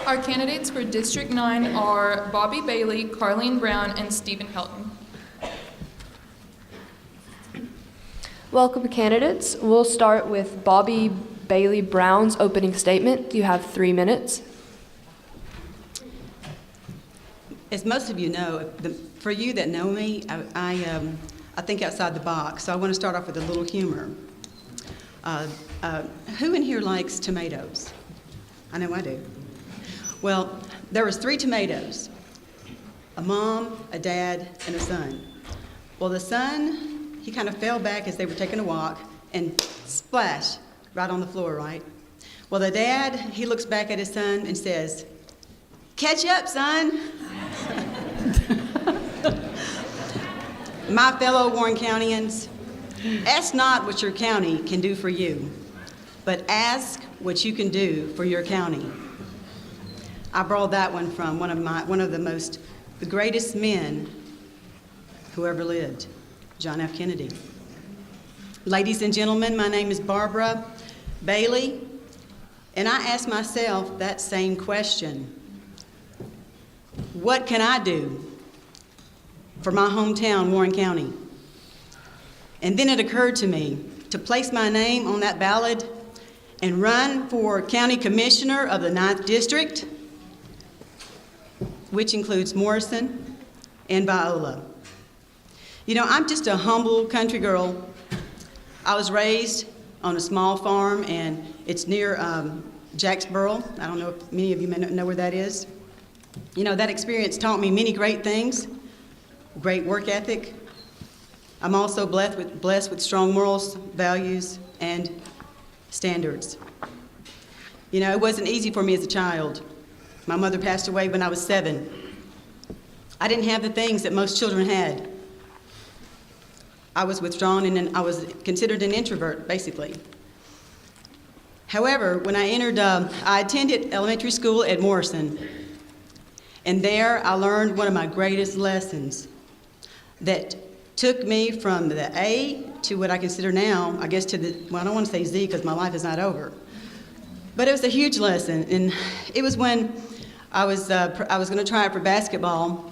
Our candidates for District 9 are Bobby Bailey, Carleen Brown, and Stephen Helton. Welcome, candidates. We'll start with Bobby Bailey Brown's opening statement. You have 3 minutes. As most of you know, for you that know me, I think outside the box. So I want to start off with a little humor. Who in here likes tomatoes? I know I do. Well, there was 3 tomatoes, a mom, a dad, and a son. Well, the son, he kind of fell back as they were taking a walk and splash right on the floor, right? Well, the dad, he looks back at his son and says, "Catch up, son." My fellow Warren Countyans, ask not what your county can do for you, but ask what you can do for your county. I borrowed that one from one of the greatest men who ever lived, John F. Kennedy. Ladies and gentlemen, my name is Barbara Bailey, and I ask myself that same question. What can I do for my hometown, Warren County? And then it occurred to me to place my name on that ballot and run for County Commissioner of the 9th District, which includes Morrison and Viola. You know, I'm just a humble country girl. I was raised on a small farm, and it's near Jacksboro. I don't know if many of you may know where that is. You know, that experience taught me many great things, great work ethic. I'm also blessed with strong morals, values, and standards. You know, it wasn't easy for me as a child. My mother passed away when I was 7. I didn't have the things that most children had. I was withdrawn and I was considered an introvert, basically. However, when I attended elementary school at Morrison, and there I learned one of my greatest lessons that took me from the A to what I consider now, I guess well, I don't want to say Z because my life is not over. But it was a huge lesson, and it was when I was going to try out for basketball.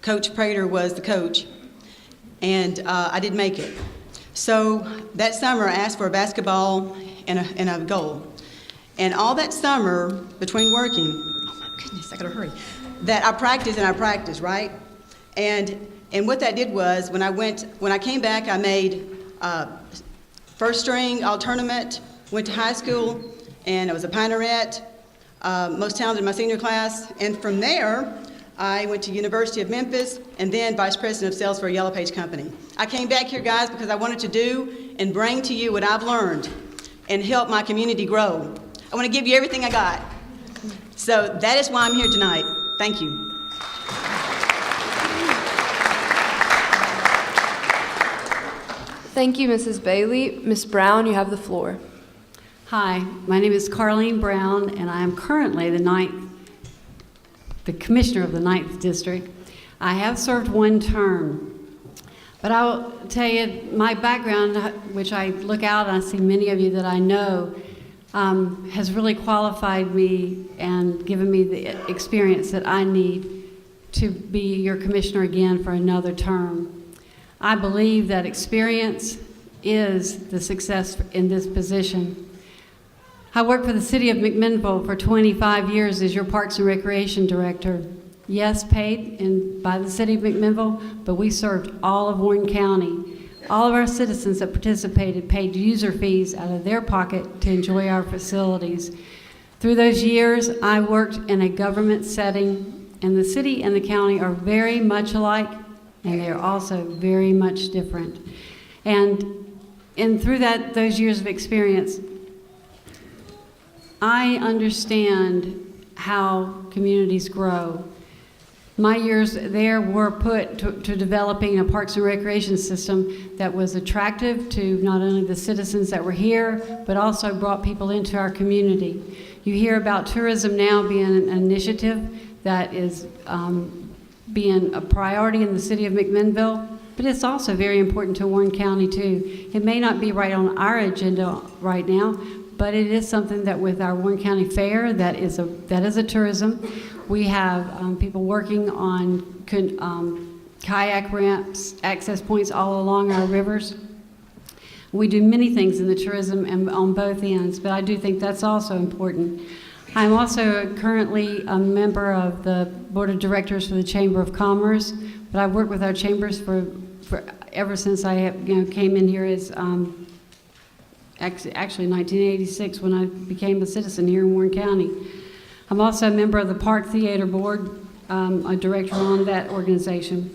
Coach Prater was the coach, and I didn't make it. So that summer I asked for a basketball and a goal. And all that summer, between working, oh my goodness, I gotta hurry, that I practiced, right? And what that did was, when I came back, I made first string all tournament, went to high school, and I was a Pioneerette, most talented in my senior class. And from there, I went to University of Memphis, and then Vice President of Sales for a Yellow Page company. I came back here, guys, because I wanted to do and bring to you what I've learned and help my community grow. I want to give you everything I got. So that is why I'm here tonight. Thank you. Thank you, Mrs. Bailey. Ms. Brown, you have the floor. Hi, my name is Carleen Brown, and I am currently the Commissioner of the 9th District. I have served 1 term, but I'll tell you, my background, which I look out and I see many of you that I know, has really qualified me and given me the experience that I need to be your commissioner again for another term. I believe that experience is the success in this position. I worked for the City of McMinnville for 25 years as your Parks and Recreation Director. Yes, paid by the City of McMinnville, but we served all of Warren County. All of our citizens that participated paid user fees out of their pocket to enjoy our facilities. Through those years, I worked in a government setting, and the city and the county are very much alike, and they are also very much different. And through those years of experience, I understand how communities grow. My years there were put to developing a parks and recreation system that was attractive to not only the citizens that were here, but also brought people into our community. You hear about tourism now being an initiative that is being a priority in the City of McMinnville, but it's also very important to Warren County too. It may not be right on our agenda right now, but it is something that with our Warren County Fair, that is a tourism. We have people working on kayak ramps, access points all along our rivers. We do many things in the tourism and on both ends, but I do think that's also important. I'm also currently a member of the Board of Directors for the Chamber of Commerce, but I've worked with our chambers for ever since I came in here as actually 1986 when I became a citizen here in Warren County. I'm also a member of the Park Theater Board, a director on that organization.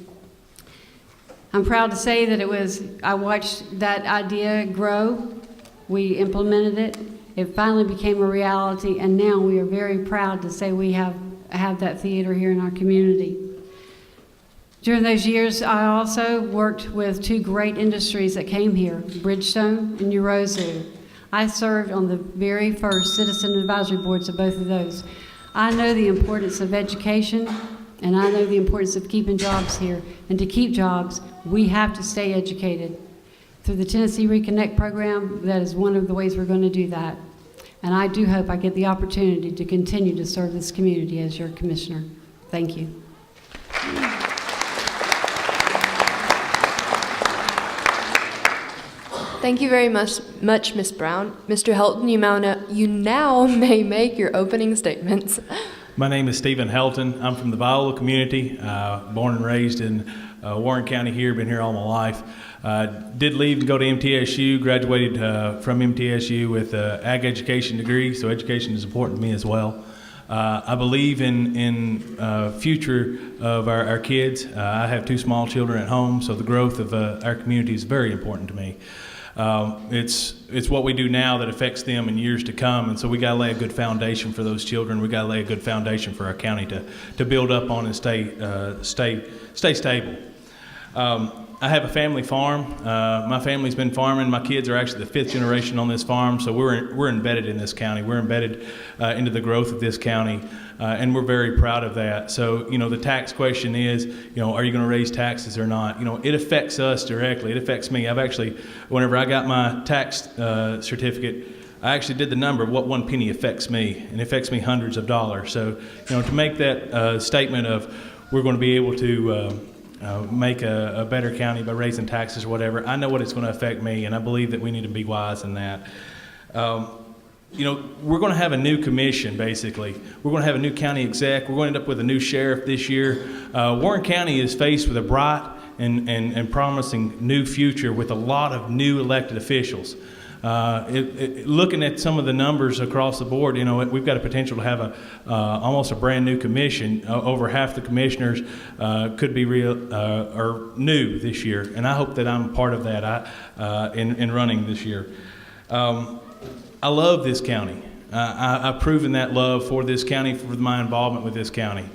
I'm proud to say that I watched that idea grow. We implemented it. It finally became a reality, and now we are very proud to say we have that theater here in our community. During those years, I also worked with two great industries that came here, Bridgestone and Eurozo. I served on the very first citizen advisory boards of both of those. I know the importance of education, and I know the importance of keeping jobs here. And to keep jobs, we have to stay educated. Through the Tennessee Reconnect program, that is one of the ways we're going to do that. And I do hope I get the opportunity to continue to serve this community as your commissioner. Thank you. Thank you very much, Ms. Brown. Mr. Helton, you now may make your opening statements. My name is Stephen Helton. I'm from the Viola community, born and raised in Warren County here, been here all my life. Did leave and go to MTSU, graduated from MTSU with an ag education degree, so education is important to me as well. I believe in future of our kids. I have two small children at home, so the growth of our community is very important to me. It's what we do now that affects them in years to come, and so we got to lay a good foundation for those children. We got to lay a good foundation for our county to build up on and stay stable. I have a family farm. My family's been farming. My kids are actually the 5th generation on this farm, so we're embedded in this county. We're embedded into the growth of this county, and we're very proud of that. So, the tax question is, are you going to raise taxes or not? It affects us directly. It affects me. I've actually, whenever I got my tax certificate, I actually did the number of what 1 penny affects me, and it affects me hundreds of dollars. So, to make that statement of we're going to be able to make a better county by raising taxes or whatever, I know what it's going to affect me, and I believe that we need to be wise in that. We're going to have a new commission, basically. We're going to have a new county exec. We're going to end up with a new sheriff this year. Warren County is faced with a bright and promising new future with a lot of new elected officials. Looking at some of the numbers across the board, we've got a potential to have almost a brand new commission. Over half the commissioners could be real or new this year, and I hope that I'm a part of that in running this year. I love this county. I've proven that love for this county, for my involvement with this county.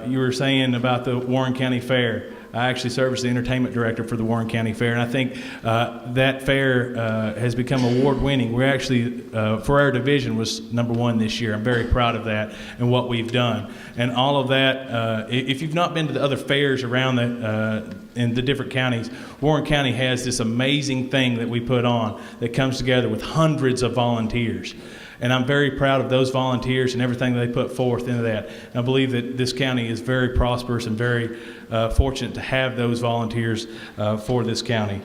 You were saying about the Warren County Fair. I actually serve as the entertainment director for the Warren County Fair, and I think that fair has become award-winning. We're actually, for our division, was #1 this year. I'm very proud of that and what we've done. And all of that, if you've not been to the other fairs around in the different counties, Warren County has this amazing thing that we put on that comes together with hundreds of volunteers. And I'm very proud of those volunteers and everything they put forth into that. And I believe that this county is very prosperous and very fortunate to have those volunteers for this county.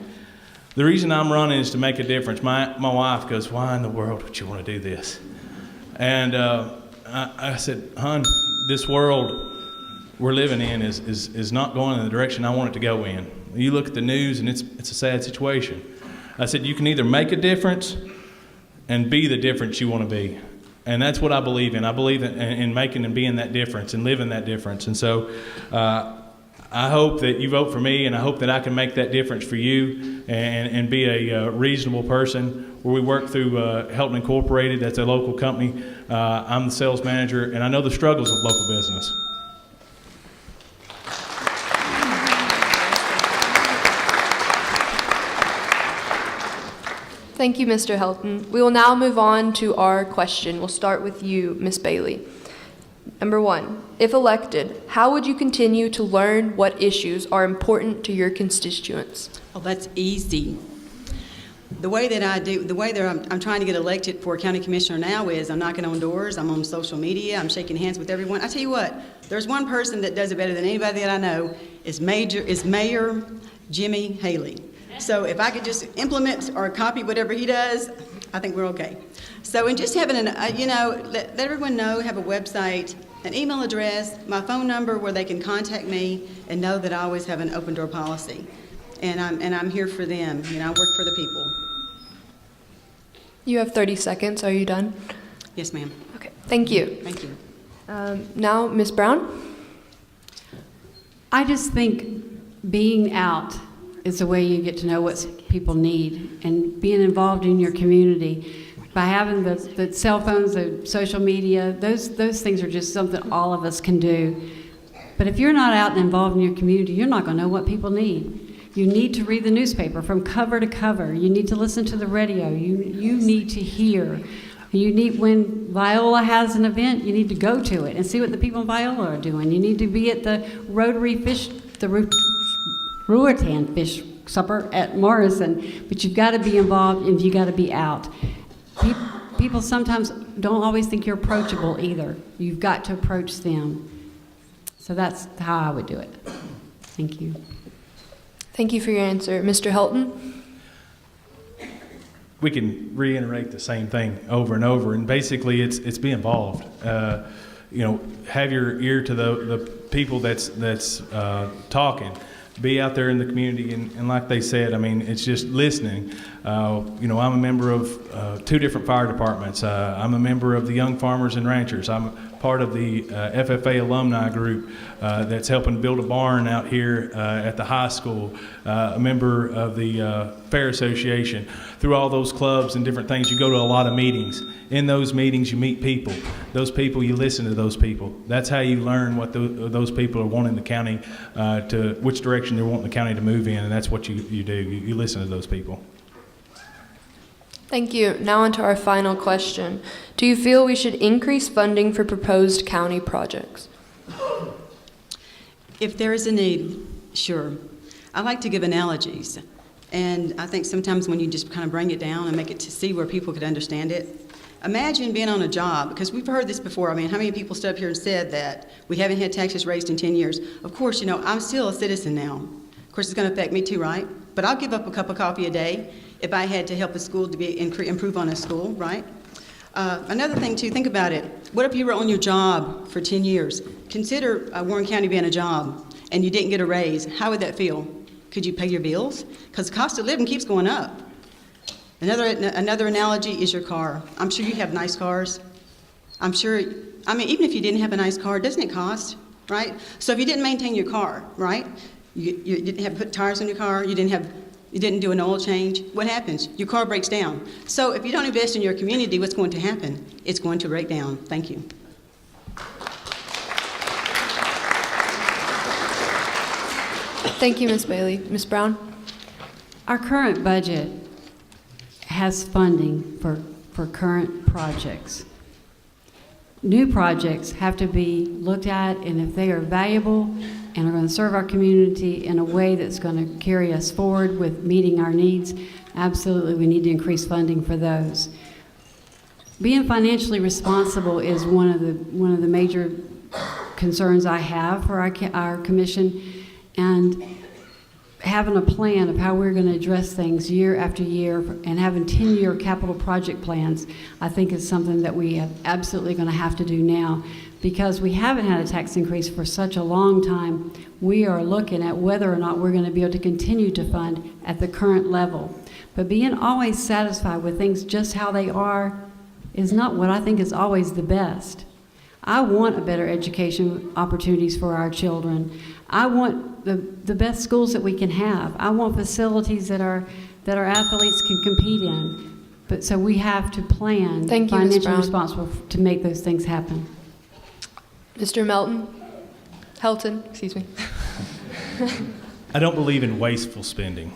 The reason I'm running is to make a difference. My wife goes, "Why in the world would you want to do this?" And I said, "Hon, this world we're living in is not going in the direction I want it to go in. You look at the news and it's a sad situation." I said, "You can either make a difference and be the difference you want to be." And that's what I believe in. I believe in making and being that difference and living that difference. And so I hope that you vote for me, and I hope that I can make that difference for you and be a reasonable person. Where we work through Helton Incorporated, that's a local company. I'm the sales manager, and I know the struggles of local business. Thank you, Mr. Helton. We will now move on to our question. We'll start with you, Ms. Bailey. Number 1, if elected, how would you continue to learn what issues are important to your constituents? Oh, that's easy. The way that I do, the way that I'm trying to get elected for county commissioner now is I'm knocking on doors, I'm on social media, I'm shaking hands with everyone. I tell you what, there's one person that does it better than anybody that I know, is Mayor Jimmy Haley. So if I could just implement or copy whatever he does, I think we're okay. So, and just having let everyone know, have a website, an email address, my phone number where they can contact me, and know that I always have an open door policy. And I'm here for them. I work for the people. You have 30 seconds. Are you done? Yes, ma'am. Okay, thank you. Thank you. Now, Ms. Brown? I just think being out is the way you get to know what people need, and being involved in your community. By having the cell phones, the social media, those things are just something all of us can do. But if you're not out and involved in your community, you're not going to know what people need. You need to read the newspaper from cover to cover. You need to listen to the radio. You need to hear. When Viola has an event, you need to go to it and see what the people in Viola are doing. You need to be at the Ruatan Fish Supper at Morrison, but you've got to be involved and you've got to be out. People sometimes don't always think you're approachable either. You've got to approach them. So that's how I would do it. Thank you. Thank you for your answer. Mr. Helton? We can reiterate the same thing over and over, and basically it's be involved. Have your ear to the people that's talking. Be out there in the community, and like they said, I mean, it's just listening. I'm a member of 2 different fire departments. I'm a member of the Young Farmers and Ranchers. I'm part of the FFA alumni group that's helping build a barn out here at the high school. A member of the Fair Association. Through all those clubs and different things, you go to a lot of meetings. In those meetings, you meet people. Those people, you listen to those people. That's how you learn what those people are wanting the county which direction they're wanting the county to move in, and that's what you do. You listen to those people. Thank you. Now on to our final question. Do you feel we should increase funding for proposed county projects? If there is a need, sure. I like to give analogies. And I think sometimes when you just kind of bring it down and make it to see where people could understand it. Imagine being on a job, because we've heard this before. I mean, how many people stood up here and said that we haven't had taxes raised in 10 years? Of course, I'm still a citizen now. Of course, it's going to affect me too, right? But I'll give up a cup of coffee a day if I had to help a school to improve on a school, right? Another thing, too, think about it. What if you were on your job for 10 years? Consider Warren County being a job, and you didn't get a raise. How would that feel? Could you pay your bills? Because the cost of living keeps going up. Another analogy is your car. I'm sure you have nice cars. Even if you didn't have a nice car, doesn't it cost, right? So if you didn't maintain your car, right? You didn't have put tires on your car, you didn't do an oil change, what happens? Your car breaks down. So if you don't invest in your community, what's going to happen? It's going to break down. Thank you. Thank you, Ms. Bailey. Ms. Brown? Our current budget has funding for current projects. New projects have to be looked at, and if they are valuable and are going to serve our community in a way that's going to carry us forward with meeting our needs, absolutely we need to increase funding for those. Being financially responsible is one of the major concerns I have for our commission, and having a plan of how we're going to address things year after year and having 10-year capital project plans, I think is something that we are absolutely going to have to do now. Because we haven't had a tax increase for such a long time, we are looking at whether or not we're going to be able to continue to fund at the current level. But being always satisfied with things just how they are is not what I think is always the best. I want a better education opportunities for our children. I want the best schools that we can have. I want facilities that our athletes can compete in. But so we have to plan Thank you, Ms. financially Brown. responsible to make those things happen. Mr. Helton, excuse me. I don't believe in wasteful spending.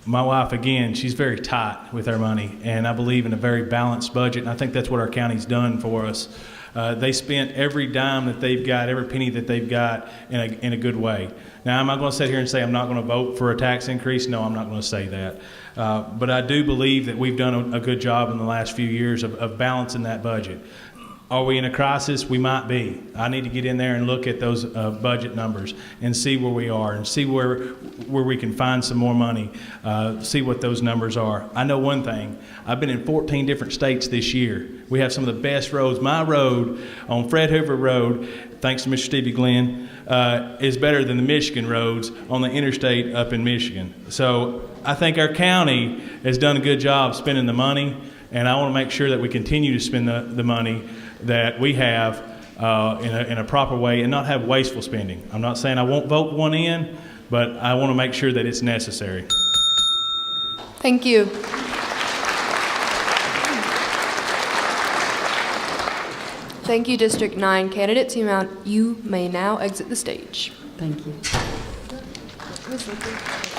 My wife, again, she's very tight with our money, and I believe in a very balanced budget, and I think that's what our county's done for us. They spent every dime that they've got, every penny that they've got in a good way. Now, am I going to sit here and say I'm not going to vote for a tax increase? No, I'm not going to say that. But I do believe that we've done a good job in the last few years of balancing that budget. Are we in a crisis? We might be. I need to get in there and look at those budget numbers and see where we are and see where we can find some more money, see what those numbers are. I know one thing. I've been in 14 different states this year. We have some of the best roads. My road on Fred Hoover Road, thanks to Mr. Stevie Glenn, is better than the Michigan roads on the interstate up in Michigan. So I think our county has done a good job spending the money, and I want to make sure that we continue to spend the money that we have in a proper way and not have wasteful spending. I'm not saying I won't vote one in, but I want to make sure that it's necessary. Thank you. Thank you, District 9. Candidates, you may now exit the stage. Thank you. Ms. Lincoln.